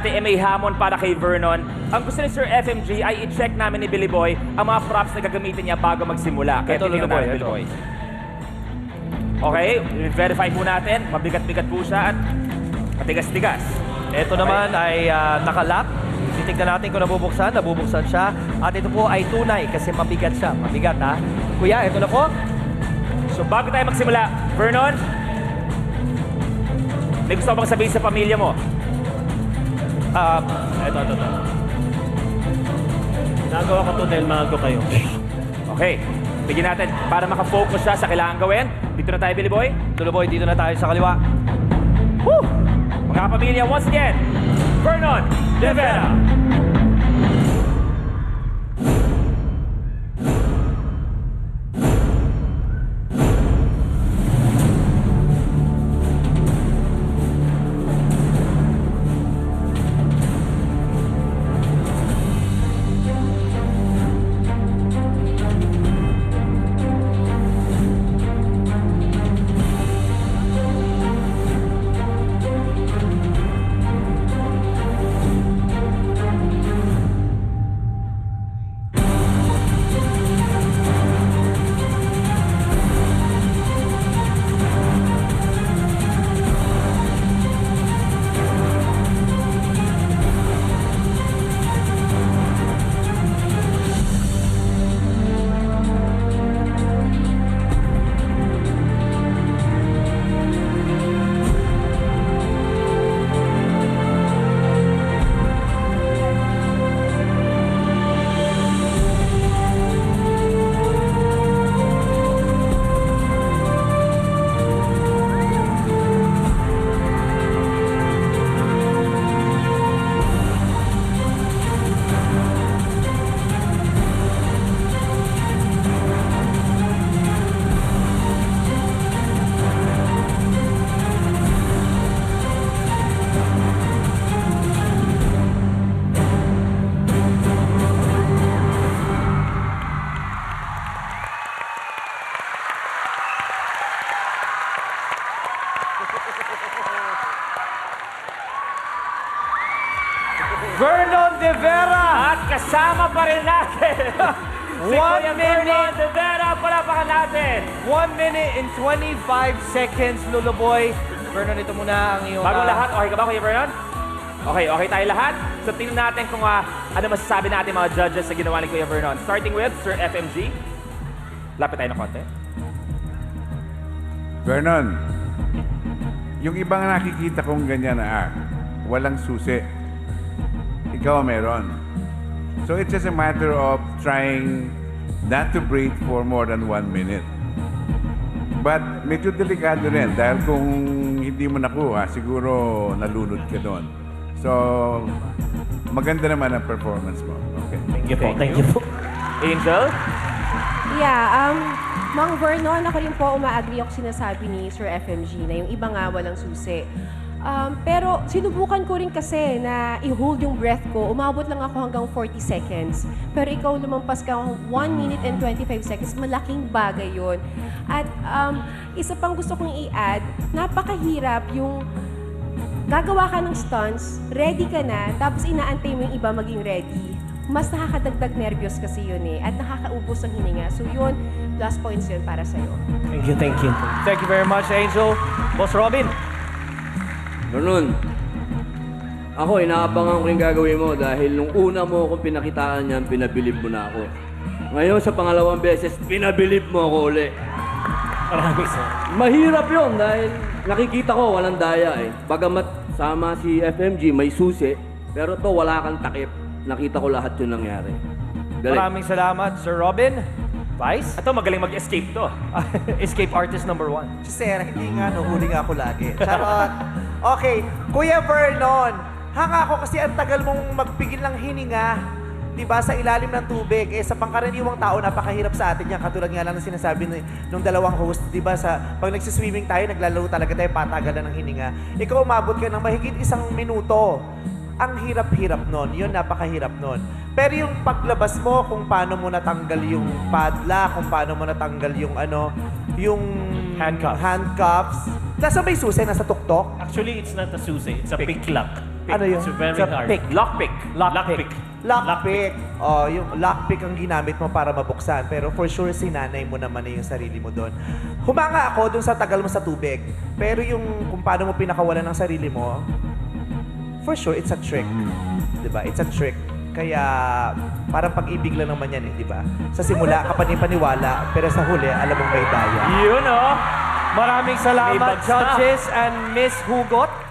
natin ay may hamon para kay Vernon. Ang gusto ni Sir FMG ay i-check namin ni Billy Boy ang mga props na gagamitin niya bago magsimula. Kaya Ito, tingnan Lolo Boy, natin, Billy ito. Boy. Okay, verify po natin. Mabigat-bigat po siya at matigas-tigas. Ito naman ay nakalock. Titignan natin kung nabubuksan siya. At ito po ay tunay kasi mabigat siya. Mabigat ha. Kuya, ito na po. So bago tayo magsimula, Vernon, may gusto bang sabihin sa pamilya mo? Ito. Nagawa ko to dahil mahal ko kayo. Okay, bigyan natin para makafocus siya sa kailangan gawin. Dito na tayo, Billy Boy. Tulo Boy, dito na tayo sa kaliwa. Woo! Mga pamilya, once again, Vernon De Vera. Vernon De Vera! At kasama pa rin natin si 1 Kuya Vernon minute. De Vera. Palapakan natin. 1 minute and 25 seconds, Lolo Boy. Vernon, ito muna ang iyong... Bago lahat, okay ka ba, Kuya Vernon? Okay tayo lahat. So tingnan natin kung ano masasabi natin mga judges sa ginawa ni Kuya Vernon. Starting with Sir FMG. Lapit tayo ng konti. Vernon, yung ibang nakikita kong ganyan na walang susi. Ikaw meron. So it's just a matter of trying not to breathe for more than 1 minute. But medyo delikado rin dahil kung hindi mo nakuha, siguro nalunod ka doon. So, maganda naman ang performance mo. Okay. Thank you po. Angel? Yeah, Mang Vernon, ako rin po uma-agree ako sinasabi ni Sir FMG na yung iba nga walang susi. Pero sinubukan ko rin kasi na i-hold yung breath ko. Umabot lang ako hanggang 40 seconds. Pero ikaw lumampas ka 1 minute and 25 seconds. Malaking bagay yun. At isa pang gusto kong i-add, napakahirap yung gagawa ka ng stunts, ready ka na, tapos inaantay mo yung iba maging ready. Mas nakakadagdag nervyos kasi yun eh. At nakakaubos ng hininga. So yun, plus points yun para sa'yo. Thank you. Thank you very much, Angel. Boss Robin. Vernon, ako inaabangan ko yung gagawin mo dahil nung una mo akong pinakitaan yan, pinabilib mo na ako. Ngayon sa pangalawang beses, pinabilib mo ako uli. Mahirap yun dahil nakikita ko walang daya eh. Bagamat sama si FMG, may susi, pero to wala kang takip. Nakita ko lahat yung nangyari. Galing. Maraming salamat, Sir Robin. Vice? Ito, magaling mag-escape to. Escape artist number 1. Sir, hindi nga, huli nga ako lagi. Charot. Okay, Kuya Vernon, hanga ako kasi ang tagal mong magpigil ng hininga, di ba, sa ilalim ng tubig. Eh, sa pangkaraniwang tao, napakahirap sa atin yan. Katulad nga lang ng sinasabi nung dalawang host, di ba, pag nagsiswimming tayo, naglalaro talaga tayo, patagalan ng hininga. Ikaw, umabot ka ng mahigit 1 minuto. Ang hirap-hirap nun. Yun, napakahirap nun. Pero yung paglabas mo, kung paano mo natanggal yung padla, kung paano mo natanggal yung yung Handcuffs. nasa may susi, nasa tuktok. Actually, it's not a susi. It's a pick lock. Ano yun? It's very Sa hard. pick. Lockpick. Lockpick. Lockpick. Oh, yung lockpick ang ginamit mo para mabuksan. Pero for sure, sinanay mo naman na yung sarili mo doon. Humanga ako dun sa tagal mo sa tubig. Pero yung kung paano mo pinakawalan ng sarili mo, for sure, it's a trick. Diba? It's a trick. Kaya, parang pag-ibig lang naman yan eh, di ba? Sa simula, kapanipaniwala, pero sa huli, alam mong may daya. Yun, oh. Maraming May salamat, bagsak. judges and Miss Hugot.